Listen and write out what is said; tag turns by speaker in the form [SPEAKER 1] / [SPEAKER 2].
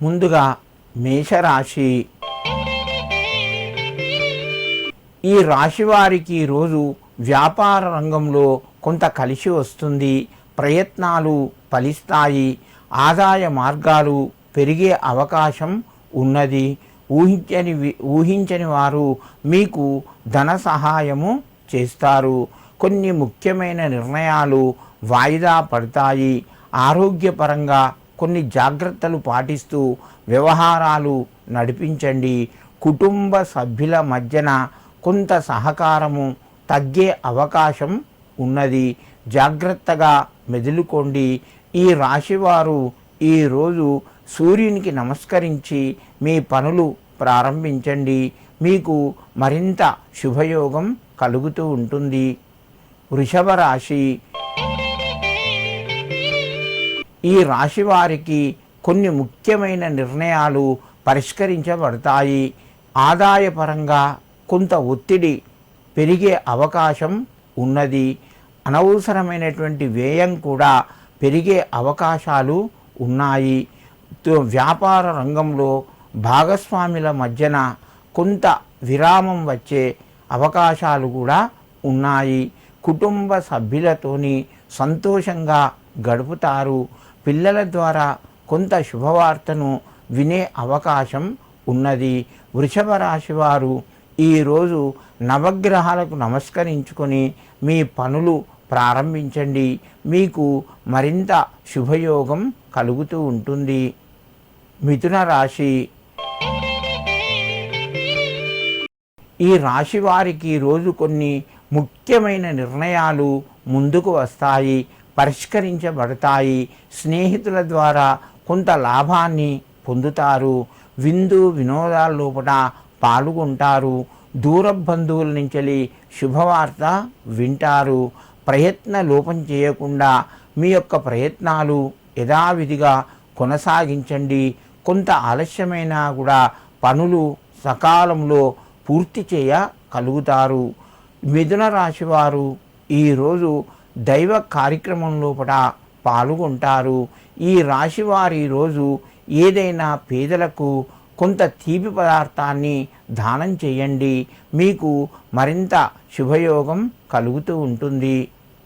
[SPEAKER 1] ముందుగా మేషరాశి. ఈ రాశి వారికి ఈరోజు వ్యాపార రంగంలో కొంత కలిసి వస్తుంది. ప్రయత్నాలు ఫలిస్తాయి. ఆదాయ మార్గాలు పెరిగే అవకాశం ఉన్నది. ఊహించని వారు మీకు ధన సహాయము చేస్తారు. కొన్ని ముఖ్యమైన నిర్ణయాలు వాయిదా పడతాయి. ఆరోగ్యపరంగా కొన్ని జాగ్రత్తలు పాటిస్తూ వ్యవహారాలు నడిపించండి. కుటుంబ సభ్యుల మధ్యన కొంత సహకారము తగ్గే అవకాశం ఉన్నది. జాగ్రత్తగా మెదులుకోండి. ఈ రాశివారు ఈరోజు సూర్యునికి నమస్కరించి మీ పనులు ప్రారంభించండి. మీకు మరింత శుభయోగం కలుగుతూ ఉంటుంది. వృషభ రాశి. ఈ రాశి వారికి కొన్ని ముఖ్యమైన నిర్ణయాలు పరిష్కరించబడతాయి. ఆదాయపరంగా కొంత ఒత్తిడి పెరిగే అవకాశం ఉన్నది. అనవసరమైనటువంటి వ్యయం కూడా పెరిగే అవకాశాలు ఉన్నాయి. వ్యాపార రంగంలో భాగస్వాముల మధ్యన కొంత విరామం వచ్చే అవకాశాలు కూడా ఉన్నాయి. కుటుంబ సభ్యులతోని సంతోషంగా గడుపుతారు. పిల్లల ద్వారా కొంత శుభవార్తను వినే అవకాశం ఉన్నది. వృషభ రాశి వారు ఈరోజు నవగ్రహాలకు నమస్కరించుకొని మీ పనులు ప్రారంభించండి. మీకు మరింత శుభయోగం కలుగుతూ ఉంటుంది. మిథున రాశి. ఈ రాశి వారికి ఈరోజు కొన్ని ముఖ్యమైన నిర్ణయాలు ముందుకు వస్తాయి, పరిష్కరించబడతాయి. స్నేహితుల ద్వారా కొంత లాభాన్ని పొందుతారు. విందు వినోదాల లోపల పాల్గొంటారు. దూర బంధువుల నుంచి శుభవార్త వింటారు. ప్రయత్న లోపం చేయకుండా మీ యొక్క ప్రయత్నాలు యథావిధిగా కొనసాగించండి. కొంత ఆలస్యమైనా కూడా పనులు సకాలంలో పూర్తి చేయగలుగుతారు. మిథున రాశి వారు ఈరోజు దైవ కార్యక్రమం లోపల పాల్గొంటారు. ఈ రాశి వారు ఈరోజు ఏదైనా పేదలకు కొంత తీపి పదార్థాన్ని దానం చేయండి. మీకు మరింత శుభయోగం కలుగుతూ ఉంటుంది.